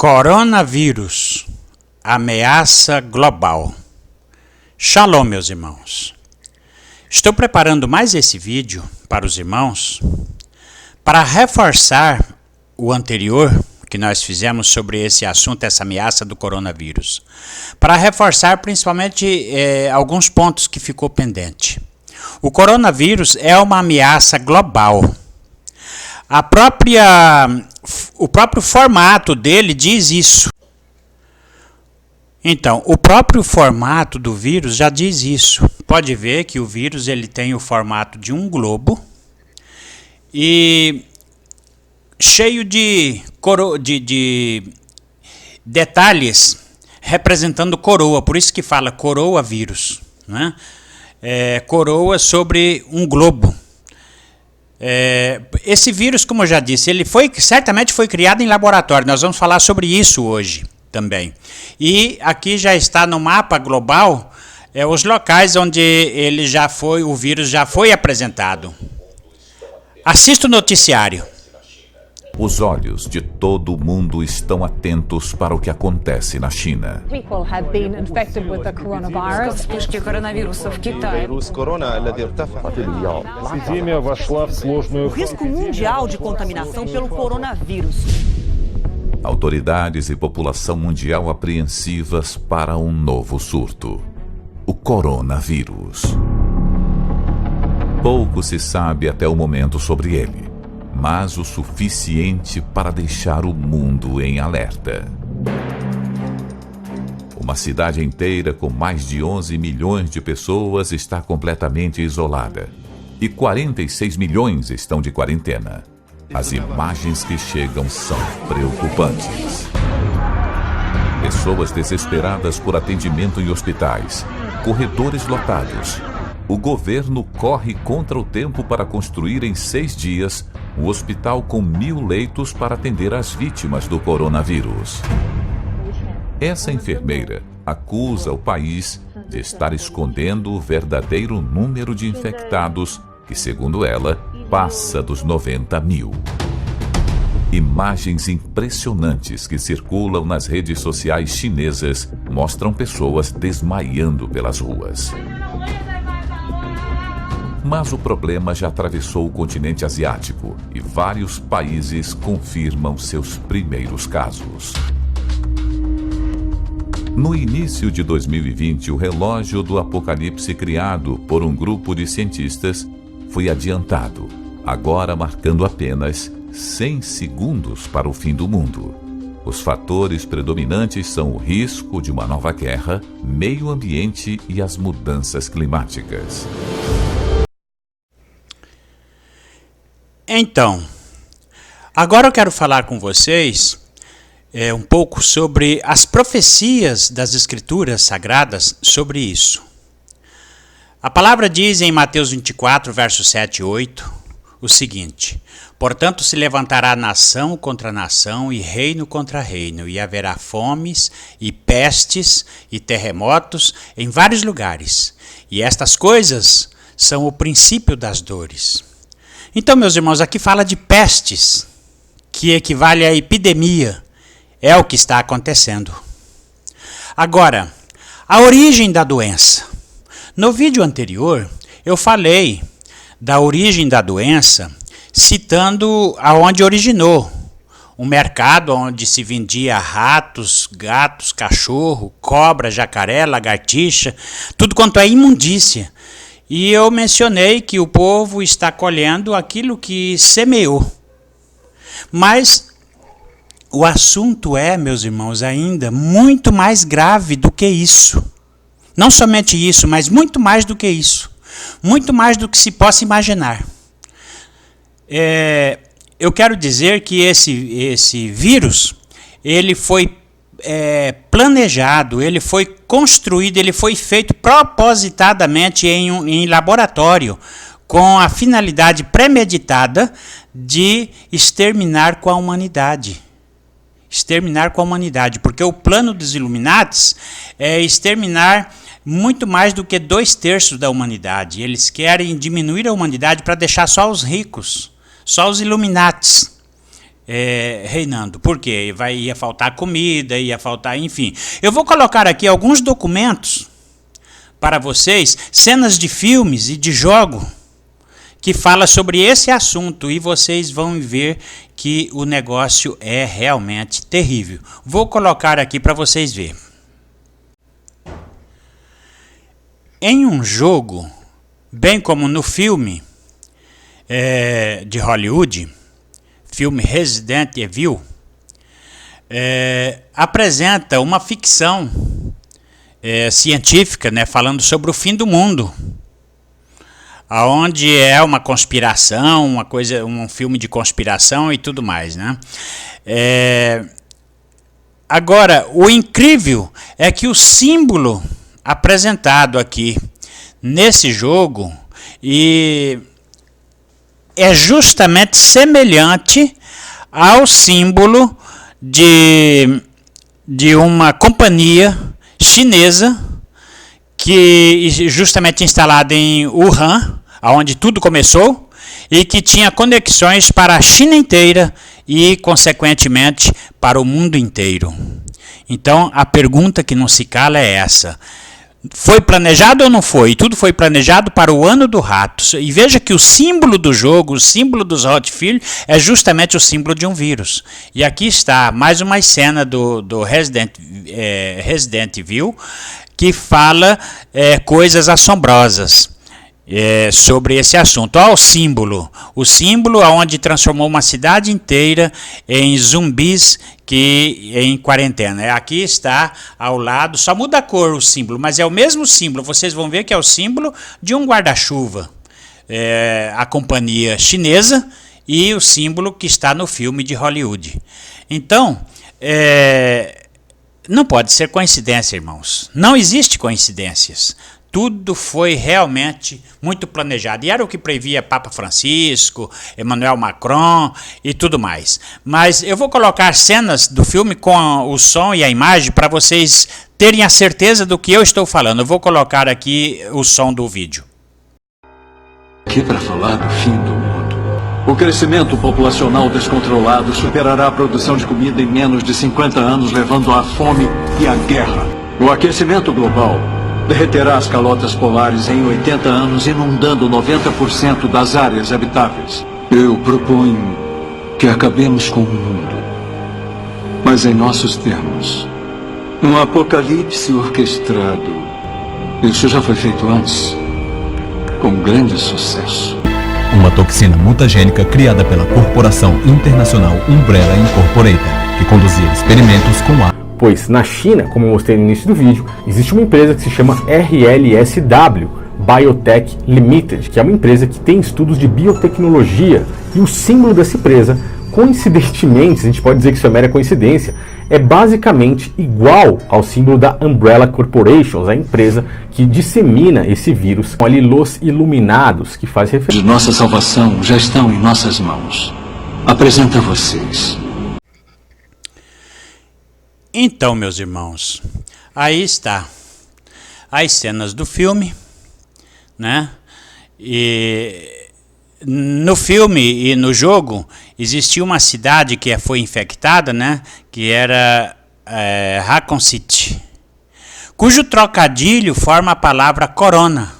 Coronavírus, ameaça global. Shalom, meus irmãos. Estou preparando mais esse vídeo para os irmãos para reforçar o anterior que nós fizemos sobre esse assunto, essa ameaça do coronavírus. Para reforçar principalmente alguns pontos que ficou pendente. O coronavírus é uma ameaça global. O próprio formato dele diz isso. Então, o próprio formato do vírus já diz isso. Pode ver que o vírus ele tem o formato de um globo e cheio de detalhes representando coroa. Por isso que fala coroa vírus, né? Coroa sobre um globo. Esse vírus, como eu já disse, ele certamente foi criado em laboratório. Nós vamos falar sobre isso hoje também. E aqui já está no mapa global os locais onde o vírus já foi apresentado. Assista o noticiário. Os olhos de todo o mundo estão atentos para o que acontece na China. People have been infected with the coronavirus. Вспышки коронавируса в Китае. Эпидемия вошла в сложную O risco mundial de contaminação pelo coronavírus. Autoridades e população mundial apreensivas para um novo surto: o coronavírus. Pouco se sabe até o momento sobre ele, mas o suficiente para deixar o mundo em alerta. Uma cidade inteira com mais de 11 milhões de pessoas está completamente isolada e 46 milhões estão de quarentena. As imagens que chegam são preocupantes. Pessoas desesperadas por atendimento em hospitais, corredores lotados. O governo corre contra o tempo para construir em 6 dias um hospital com 1.000 leitos para atender as vítimas do coronavírus. Essa enfermeira acusa o país de estar escondendo o verdadeiro número de infectados, que, segundo ela, passa dos 90 mil. Imagens impressionantes que circulam nas redes sociais chinesas mostram pessoas desmaiando pelas ruas. Mas o problema já atravessou o continente asiático e vários países confirmam seus primeiros casos. No início de 2020, o relógio do apocalipse criado por um grupo de cientistas foi adiantado, agora marcando apenas 100 segundos para o fim do mundo. Os fatores predominantes são o risco de uma nova guerra, meio ambiente e as mudanças climáticas. Então, agora eu quero falar com vocês um pouco sobre as profecias das Escrituras Sagradas sobre isso. A palavra diz em Mateus 24, versos 7 e 8, o seguinte: portanto se levantará nação contra nação e reino contra reino, e haverá fomes e pestes e terremotos em vários lugares, e estas coisas são o princípio das dores. Então, meus irmãos, aqui fala de pestes, que equivale à epidemia. É o que está acontecendo. Agora, a origem da doença. No vídeo anterior, eu falei da origem da doença, citando aonde originou. Um mercado onde se vendia ratos, gatos, cachorro, cobra, jacaré, lagartixa, tudo quanto é imundícia. E eu mencionei que o povo está colhendo aquilo que semeou. Mas o assunto meus irmãos, ainda muito mais grave do que isso. Não somente isso, mas muito mais do que isso. Muito mais do que se possa imaginar. Eu quero dizer que esse vírus, ele foi planejado, ele foi construído, ele foi feito propositadamente em laboratório, com a finalidade premeditada de exterminar com a humanidade. Exterminar com a humanidade, porque o plano dos Illuminatis é exterminar muito mais do que 2/3 da humanidade. Eles querem diminuir a humanidade para deixar só os ricos, só os Illuminatis. reinando. Por quê? Ia faltar comida, ia faltar, enfim. Eu vou colocar aqui alguns documentos para vocês, cenas de filmes e de jogo que fala sobre esse assunto, e vocês vão ver que o negócio é realmente terrível. Vou colocar aqui para vocês verem. Em um jogo, bem como no filme de Hollywood, filme Resident Evil, apresenta uma ficção científica, né, falando sobre o fim do mundo, aonde é uma conspiração, um filme de conspiração e tudo mais, né? Agora, o incrível é que o símbolo apresentado aqui nesse jogo é justamente semelhante ao símbolo de uma companhia chinesa que justamente instalada em Wuhan, onde tudo começou, e que tinha conexões para a China inteira e, consequentemente, para o mundo inteiro. Então, a pergunta que não se cala é essa: foi planejado ou não foi? Tudo foi planejado para o ano do rato. E veja que o símbolo do jogo, o símbolo dos Hotfield, é justamente o símbolo de um vírus. E aqui está mais uma cena do Resident Evil, que fala coisas assombrosas sobre esse assunto. Olha o símbolo onde transformou uma cidade inteira em zumbis em quarentena. Aqui está ao lado, só muda a cor o símbolo, mas é o mesmo símbolo. Vocês vão ver que é o símbolo de um guarda-chuva, a companhia chinesa, e o símbolo que está no filme de Hollywood. Então, não pode ser coincidência, irmãos. Não existe coincidências. Tudo foi realmente muito planejado. E era o que previa Papa Francisco, Emmanuel Macron e tudo mais. Mas eu vou colocar cenas do filme com o som e a imagem para vocês terem a certeza do que eu estou falando. Eu vou colocar aqui o som do vídeo. Aqui para falar do fim do mundo. O crescimento populacional descontrolado superará a produção de comida em menos de 50 anos, levando à fome e à guerra. O aquecimento global derreterá as calotas polares em 80 anos, inundando 90% das áreas habitáveis. Eu proponho que acabemos com o mundo, mas em nossos termos. Um apocalipse orquestrado. Isso já foi feito antes, com grande sucesso. Uma toxina mutagênica criada pela corporação internacional Umbrella Incorporated, que conduzia experimentos com a... Pois na China, como eu mostrei no início do vídeo, existe uma empresa que se chama RLSW Biotech Limited, que é uma empresa que tem estudos de biotecnologia, e o símbolo dessa empresa, coincidentemente, a gente pode dizer que isso é mera coincidência, é basicamente igual ao símbolo da Umbrella Corporation, a empresa que dissemina esse vírus. São ali Los Iluminados, que faz referência... De nossa salvação já estão em nossas mãos. Apresento a vocês. Então, meus irmãos, aí está as cenas do filme, né? E no filme e no jogo existia uma cidade que foi infectada, né? Que era Raccoon City, cujo trocadilho forma a palavra corona.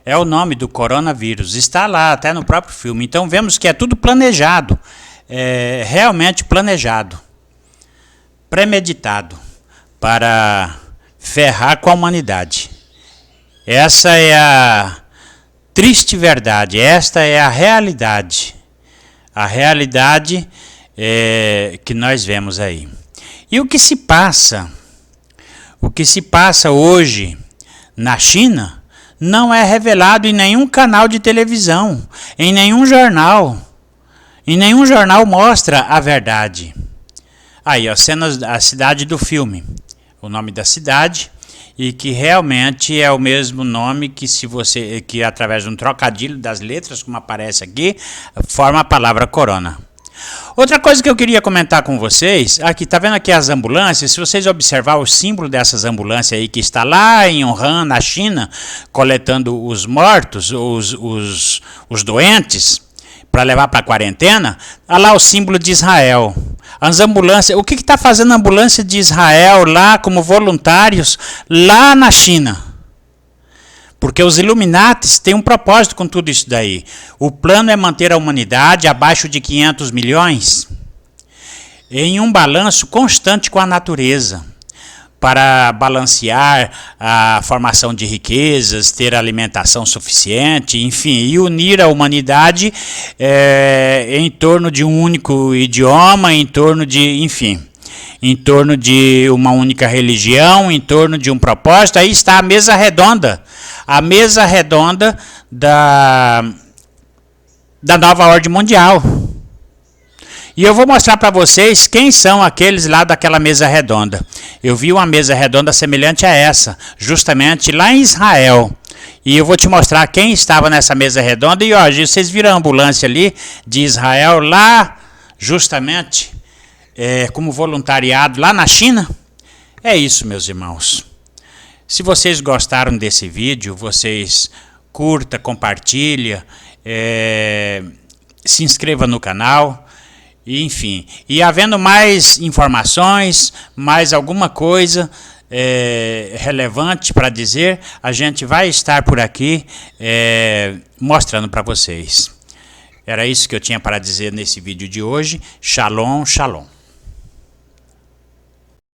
É o nome do coronavírus, está lá até no próprio filme. Então vemos que é tudo planejado, realmente planejado, premeditado, para ferrar com a humanidade. Essa é a triste verdade, esta é a realidade que nós vemos aí. E o que se passa hoje na China não é revelado em nenhum canal de televisão, em nenhum jornal mostra a verdade. Aí, ó, cenas da cidade do filme, o nome da cidade, e que realmente é o mesmo nome que através de um trocadilho das letras, como aparece aqui, forma a palavra corona. Outra coisa que eu queria comentar com vocês, aqui, tá vendo aqui as ambulâncias? Se vocês observar o símbolo dessas ambulâncias aí que está lá em Wuhan, na China, coletando os mortos, os doentes, para levar para a quarentena, olha lá o símbolo de Israel. As ambulâncias, o que está fazendo a ambulância de Israel lá como voluntários lá na China? Porque os Illuminatis têm um propósito com tudo isso daí. O plano é manter a humanidade abaixo de 500 milhões em um balanço constante com a natureza, para balancear a formação de riquezas, ter alimentação suficiente, enfim, e unir a humanidade em torno de um único idioma, em torno de, enfim, em torno de uma única religião, em torno de um propósito. Aí está a mesa redonda da nova ordem mundial. E eu vou mostrar para vocês quem são aqueles lá daquela mesa redonda. Eu vi uma mesa redonda semelhante a essa, justamente lá em Israel. E eu vou te mostrar quem estava nessa mesa redonda. E ó, vocês viram a ambulância ali de Israel lá, justamente, como voluntariado lá na China? É isso, meus irmãos. Se vocês gostaram desse vídeo, vocês curta, compartilha, se inscreva no canal. Enfim, e havendo mais informações, mais alguma coisa relevante para dizer, a gente vai estar por aqui mostrando para vocês. Era isso que eu tinha para dizer nesse vídeo de hoje. Shalom, shalom.